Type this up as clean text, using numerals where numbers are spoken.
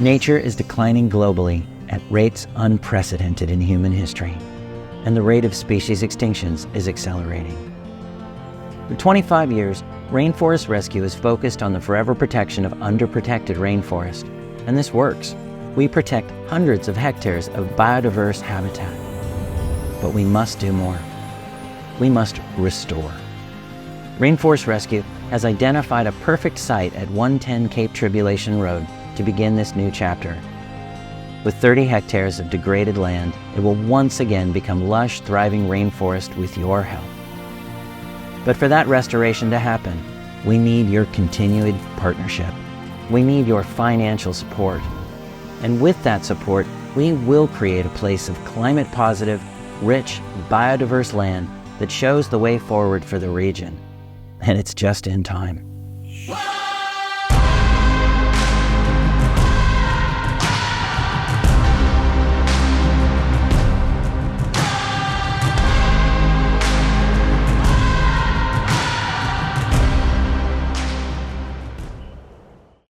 Nature is declining globally at rates unprecedented in human history, and the rate of species extinctions is accelerating. For 25 years, Rainforest Rescue is focused on the forever protection of underprotected rainforest, and this works. We protect hundreds of hectares of biodiverse habitat. But we must do more. We must restore. Rainforest Rescue has identified a perfect site at 110 Cape Tribulation Rd to begin this new chapter. With 30 hectares of degraded land, it will once again become lush, thriving rainforest with your help. But for that restoration to happen, we need your continued partnership. We need your financial support. And with that support, we will create a place of climate-positive, rich, biodiverse land that shows the way forward for the region. And it's just in time.